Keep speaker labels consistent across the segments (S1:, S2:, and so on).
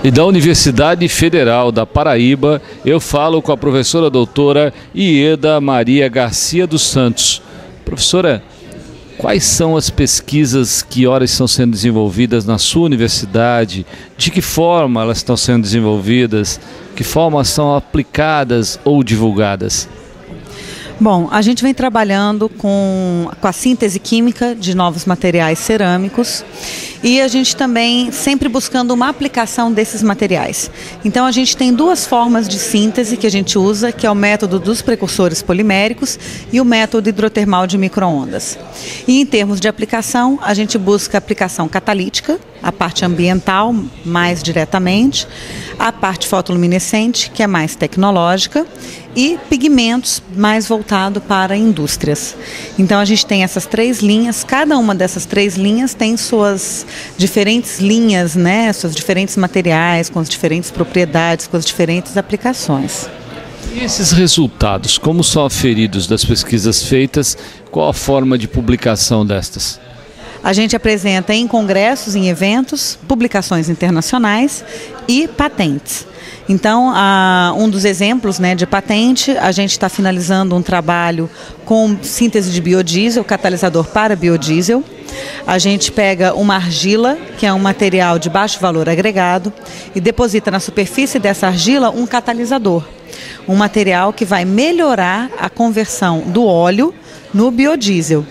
S1: E da Universidade Federal da Paraíba, eu falo com a professora doutora Ieda Maria Garcia dos Santos. Professora, quais são as pesquisas que horas estão sendo desenvolvidas na sua universidade? De que forma elas estão sendo desenvolvidas? Que forma são aplicadas ou divulgadas?
S2: Bom, a gente vem trabalhando com a síntese química de novos materiais cerâmicos e a gente também sempre buscando uma aplicação desses materiais. Então a gente tem duas formas de síntese que a gente usa, que é o método dos precursores poliméricos e o método hidrotermal de micro-ondas. E em termos de aplicação, a gente busca aplicação catalítica, a parte ambiental mais diretamente, a parte fotoluminescente, que é mais tecnológica, e pigmentos mais voltado para indústrias. Então a gente tem essas três linhas, cada uma dessas três linhas tem suas diferentes linhas, né, seus diferentes materiais, com as diferentes propriedades, com as diferentes aplicações.
S1: E esses resultados, como são aferidos das pesquisas feitas, qual a forma de publicação destas?
S2: A gente apresenta em congressos, em eventos, publicações internacionais e patentes. Então, um dos exemplos, né, de patente, a gente está finalizando um trabalho com síntese de biodiesel, catalisador para biodiesel. A gente pega uma argila, que é um material de baixo valor agregado, e deposita na superfície dessa argila um catalisador. Um material que vai melhorar a conversão do óleo no biodiesel.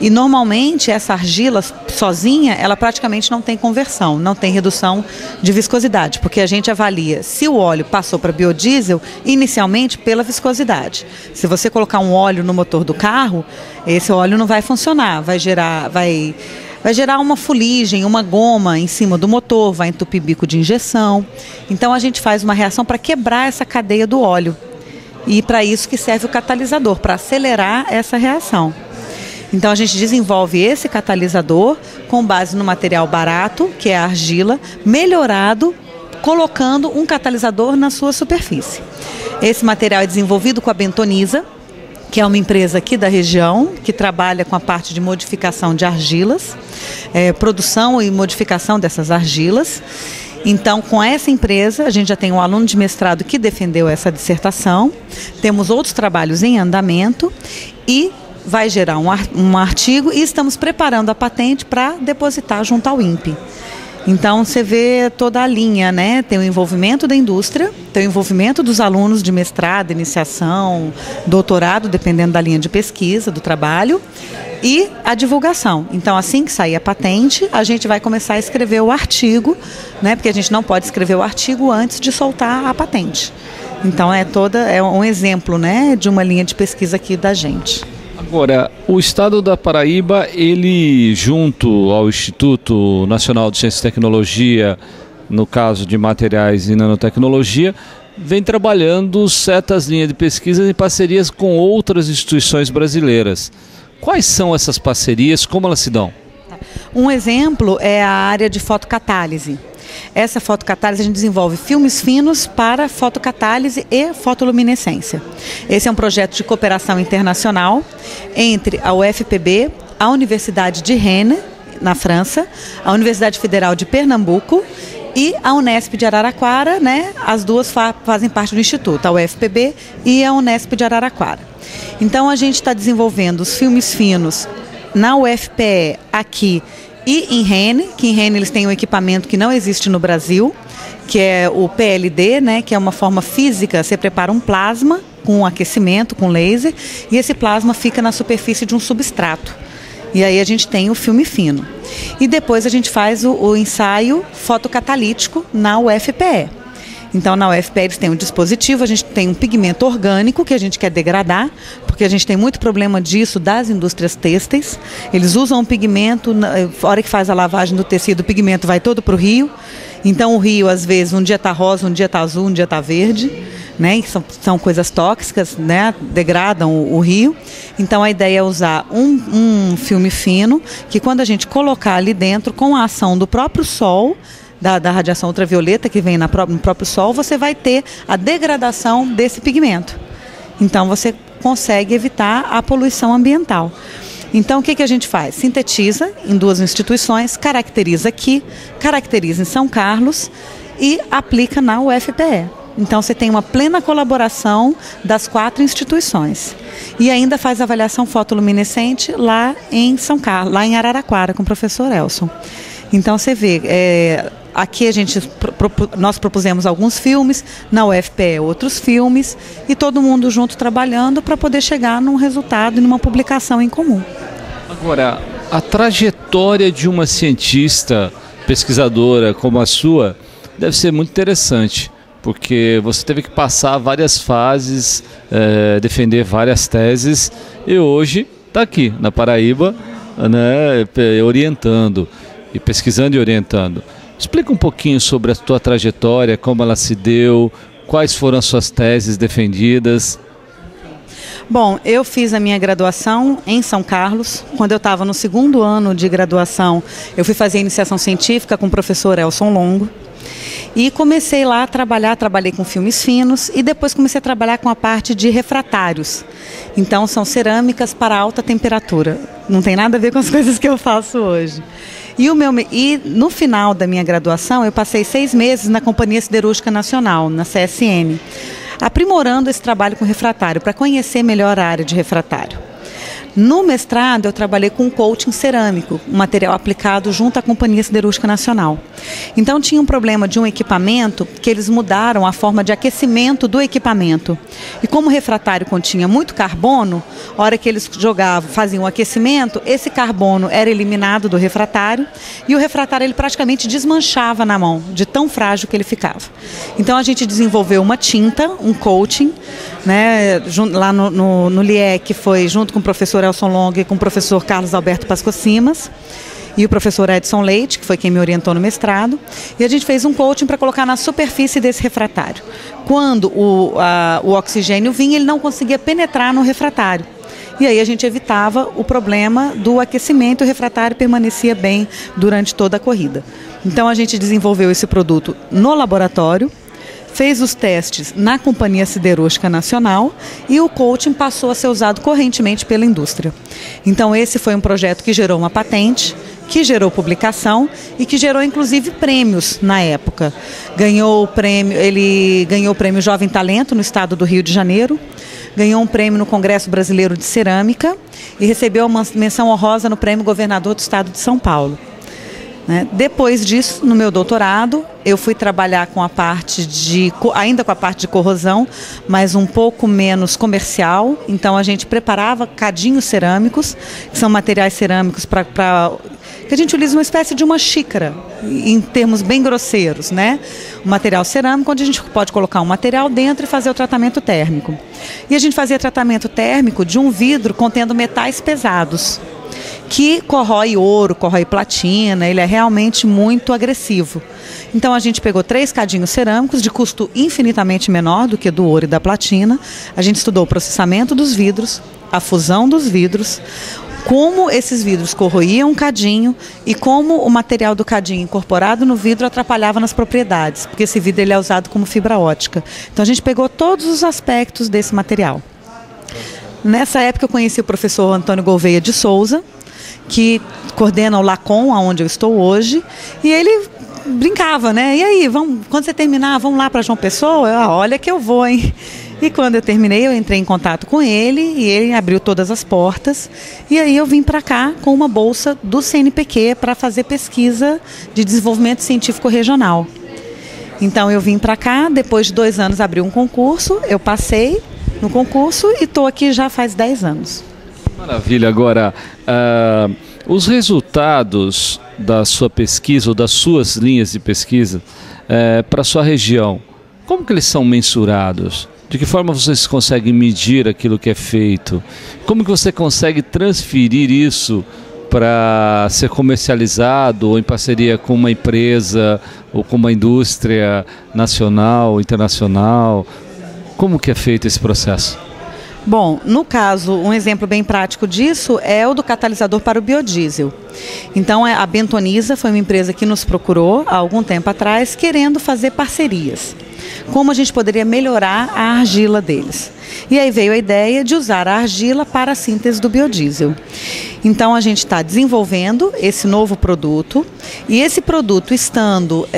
S2: E normalmente essa argila sozinha, ela praticamente não tem conversão, não tem redução de viscosidade, porque a gente avalia se o óleo passou para biodiesel inicialmente pela viscosidade. Se você colocar um óleo no motor do carro, esse óleo não vai funcionar, vai gerar uma fuligem, uma goma em cima do motor, vai entupir bico de injeção. Então a gente faz uma reação para quebrar essa cadeia do óleo. E para isso que serve o catalisador, para acelerar essa reação. Então a gente desenvolve esse catalisador com base no material barato, que é a argila, melhorado, colocando um catalisador na sua superfície. Esse material é desenvolvido com a Bentoniza, que é uma empresa aqui da região, que trabalha com a parte de modificação de argilas, produção e modificação dessas argilas. Então, com essa empresa, a gente já tem um aluno de mestrado que defendeu essa dissertação, temos outros trabalhos em andamento e vai gerar um artigo e estamos preparando a patente para depositar junto ao INPE. Então você vê toda a linha, né? Tem o envolvimento da indústria, tem o envolvimento dos alunos de mestrado, iniciação, doutorado, dependendo da linha de pesquisa, do trabalho, e a divulgação. Então assim que sair a patente, a gente vai começar a escrever o artigo, né? Porque a gente não pode escrever o artigo antes de soltar a patente. Então é um exemplo, né, de uma linha de pesquisa aqui da gente.
S1: Agora, o Estado da Paraíba, ele junto ao Instituto Nacional de Ciência e Tecnologia, no caso de materiais e nanotecnologia, vem trabalhando certas linhas de pesquisa em parcerias com outras instituições brasileiras. Quais são essas parcerias? Como elas se dão?
S2: Um exemplo é a área de fotocatálise. Essa fotocatálise a gente desenvolve filmes finos para fotocatálise e fotoluminescência. Esse é um projeto de cooperação internacional entre a UFPB, a Universidade de Rennes, na França, a Universidade Federal de Pernambuco e a Unesp de Araraquara, né? As duas fazem parte do Instituto, a UFPB e a Unesp de Araraquara. Então a gente está desenvolvendo os filmes finos na UFPE aqui e em Rennes, que em Rennes eles têm um equipamento que não existe no Brasil, que é o PLD, né, que é uma forma física, você prepara um plasma com aquecimento, com laser, e esse plasma fica na superfície de um substrato. E aí a gente tem o filme fino. E depois a gente faz o ensaio fotocatalítico na UFPE. Então, na UFPE eles têm um dispositivo, a gente tem um pigmento orgânico que a gente quer degradar, porque a gente tem muito problema disso das indústrias têxteis. Eles usam um pigmento, na hora que faz a lavagem do tecido, o pigmento vai todo para o rio. Então, o rio, às vezes, um dia está rosa, um dia está azul, um dia está verde, né? São coisas tóxicas, né? Degradam o rio. Então, a ideia é usar um filme fino, que quando a gente colocar ali dentro, com a ação do próprio sol, da radiação ultravioleta que vem no próprio sol, você vai ter a degradação desse pigmento. Então você consegue evitar a poluição ambiental. Então o que a gente faz? Sintetiza em duas instituições, caracteriza aqui, caracteriza em São Carlos e aplica na UFPE. Então você tem uma plena colaboração das 4 instituições. E ainda faz avaliação fotoluminescente lá em São Carlos, lá em Araraquara, com o professor Elson. Então você vê, aqui nós propusemos alguns filmes, na UFPE outros filmes, e todo mundo junto trabalhando para poder chegar num resultado e numa publicação em comum.
S1: Agora, a trajetória de uma cientista, pesquisadora como a sua, deve ser muito interessante, porque você teve que passar várias fases, defender várias teses, e hoje está aqui na Paraíba, né, orientando, e pesquisando e orientando. Explica um pouquinho sobre a tua trajetória, como ela se deu, quais foram as suas teses defendidas.
S2: Bom, eu fiz a minha graduação em São Carlos. Quando eu estava no 2º ano de graduação, eu fui fazer iniciação científica com o professor Elson Longo. E comecei lá a trabalhei com filmes finos e depois comecei a trabalhar com a parte de refratários. Então são cerâmicas para alta temperatura. Não tem nada a ver com as coisas que eu faço hoje. E no final da minha graduação eu passei 6 meses na Companhia Siderúrgica Nacional, na CSN, aprimorando esse trabalho com refratário, para conhecer melhor a área de refratário. No mestrado, eu trabalhei com coating cerâmico, um material aplicado junto à Companhia Siderúrgica Nacional. Então, tinha um problema de um equipamento que eles mudaram a forma de aquecimento do equipamento. E como o refratário continha muito carbono, a hora que eles faziam o aquecimento, esse carbono era eliminado do refratário e o refratário ele praticamente desmanchava na mão, de tão frágil que ele ficava. Então, a gente desenvolveu uma tinta, um coating, né, lá no LIEC, que foi junto com o professor Elson Longo e com o professor Carlos Alberto Pascocimas e o professor Edson Leite, que foi quem me orientou no mestrado, e a gente fez um coating para colocar na superfície desse refratário. Quando o oxigênio vinha, ele não conseguia penetrar no refratário. E aí a gente evitava o problema do aquecimento e o refratário permanecia bem durante toda a corrida. Então a gente desenvolveu esse produto no laboratório, fez os testes na Companhia Siderúrgica Nacional e o coating passou a ser usado correntemente pela indústria. Então esse foi um projeto que gerou uma patente, que gerou publicação e que gerou inclusive prêmios na época. Ele ganhou o prêmio Jovem Talento no estado do Rio de Janeiro, ganhou um prêmio no Congresso Brasileiro de Cerâmica e recebeu uma menção honrosa no prêmio Governador do Estado de São Paulo. Depois disso, no meu doutorado, eu fui trabalhar com a parte ainda com a parte de corrosão, mas um pouco menos comercial. Então a gente preparava cadinhos cerâmicos, que são materiais cerâmicos que a gente utiliza uma espécie de uma xícara, em termos bem grosseiros, né? Um material cerâmico onde a gente pode colocar um material dentro e fazer o tratamento térmico. E a gente fazia tratamento térmico de um vidro contendo metais pesados, que corrói ouro, corrói platina, ele é realmente muito agressivo. Então a gente pegou 3 cadinhos cerâmicos de custo infinitamente menor do que do ouro e da platina. A gente estudou o processamento dos vidros, a fusão dos vidros, como esses vidros corroíam o cadinho e como o material do cadinho incorporado no vidro atrapalhava nas propriedades, porque esse vidro ele é usado como fibra ótica. Então a gente pegou todos os aspectos desse material. Nessa época eu conheci o professor Antônio Gouveia de Souza, que coordena o LACOM, onde eu estou hoje, e ele brincava, né? E aí, quando você terminar, vamos lá para João Pessoa? Olha que eu vou, hein? E quando eu terminei, eu entrei em contato com ele e ele abriu todas as portas. E aí eu vim para cá com uma bolsa do CNPq para fazer pesquisa de desenvolvimento científico regional. Então eu vim para cá, depois de 2 anos abriu um concurso, eu passei no concurso e estou aqui já faz 10 anos.
S1: Maravilha. Agora, os resultados da sua pesquisa ou das suas linhas de pesquisa para a sua região, como que eles são mensurados? De que forma vocês conseguem medir aquilo que é feito? Como que você consegue transferir isso para ser comercializado ou em parceria com uma empresa ou com uma indústria nacional, internacional? Como que é feito esse processo?
S2: Bom, no caso, um exemplo bem prático disso é o do catalisador para o biodiesel. Então, a Bentoniza foi uma empresa que nos procurou há algum tempo atrás, querendo fazer parcerias. Como a gente poderia melhorar a argila deles. E aí veio a ideia de usar a argila para a síntese do biodiesel. Então a gente está desenvolvendo esse novo produto e esse produto estando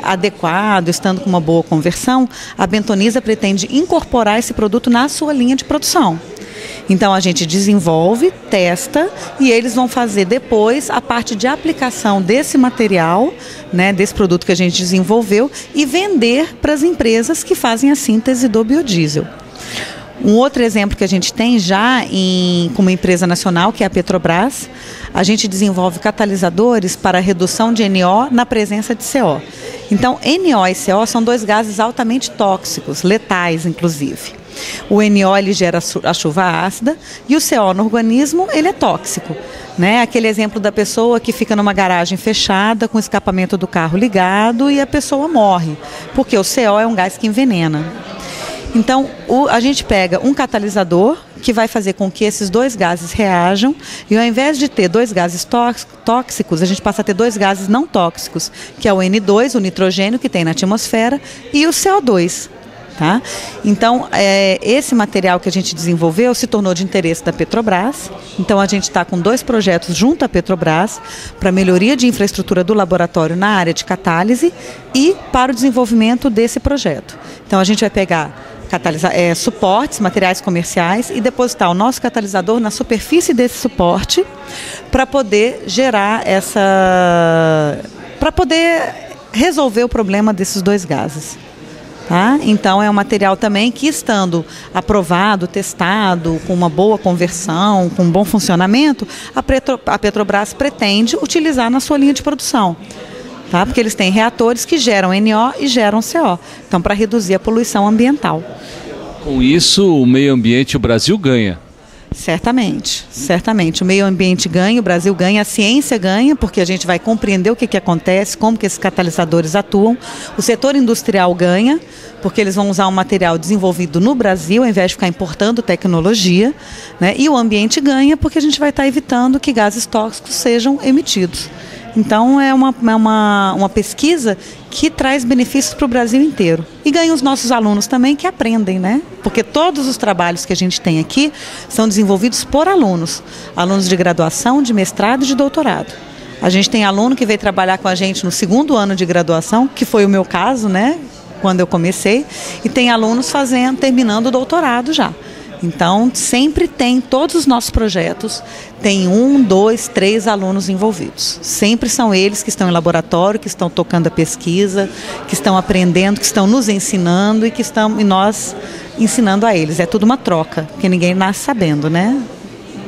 S2: adequado, estando com uma boa conversão, a Bentoniza pretende incorporar esse produto na sua linha de produção. Então a gente desenvolve, testa e eles vão fazer depois a parte de aplicação desse material, né, desse produto que a gente desenvolveu e vender para as empresas que fazem a síntese do biodiesel. Um outro exemplo que a gente tem já com uma empresa nacional, que é a Petrobras, a gente desenvolve catalisadores para redução de NO na presença de CO. Então, NO e CO são dois gases altamente tóxicos, letais inclusive. O NO ele gera a chuva ácida e o CO no organismo ele é tóxico, né? Aquele exemplo da pessoa que fica numa garagem fechada com o escapamento do carro ligado e a pessoa morre, porque o CO é um gás que envenena. Então, a gente pega um catalisador que vai fazer com que esses dois gases reajam e ao invés de ter dois gases tóxicos, a gente passa a ter dois gases não tóxicos, que é o N2, o nitrogênio que tem na atmosfera, e o CO2. Tá? Então, esse material que a gente desenvolveu se tornou de interesse da Petrobras. Então, a gente está com 2 projetos junto à Petrobras para melhoria de infraestrutura do laboratório na área de catálise e para o desenvolvimento desse projeto. Então, a gente vai pegar suportes, materiais comerciais e depositar o nosso catalisador na superfície desse suporte para poder gerar para poder resolver o problema desses dois gases. Tá? Então é um material também que, estando aprovado, testado, com uma boa conversão, com um bom funcionamento, a Petrobras pretende utilizar na sua linha de produção. Tá? Porque eles têm reatores que geram NO e geram CO. Então, para reduzir a poluição ambiental.
S1: Com isso, o meio ambiente, o Brasil ganha.
S2: Certamente, certamente. O meio ambiente ganha, o Brasil ganha, a ciência ganha, porque a gente vai compreender o que acontece, como que esses catalisadores atuam. O setor industrial ganha, porque eles vão usar um material desenvolvido no Brasil, ao invés de ficar importando tecnologia, né? E o ambiente ganha, porque a gente vai estar evitando que gases tóxicos sejam emitidos. Então, é uma pesquisa que traz benefícios para o Brasil inteiro. E ganha os nossos alunos também, que aprendem, né? Porque todos os trabalhos que a gente tem aqui são desenvolvidos por alunos. Alunos de graduação, de mestrado e de doutorado. A gente tem aluno que veio trabalhar com a gente no 2º ano de graduação, que foi o meu caso, né? Quando eu comecei. E tem alunos terminando o doutorado já. Então, sempre tem, todos os nossos projetos, tem 1, 2, 3 alunos envolvidos. Sempre são eles que estão em laboratório, que estão tocando a pesquisa, que estão aprendendo, que estão nos ensinando e nós ensinando a eles. É tudo uma troca, porque ninguém nasce sabendo, né?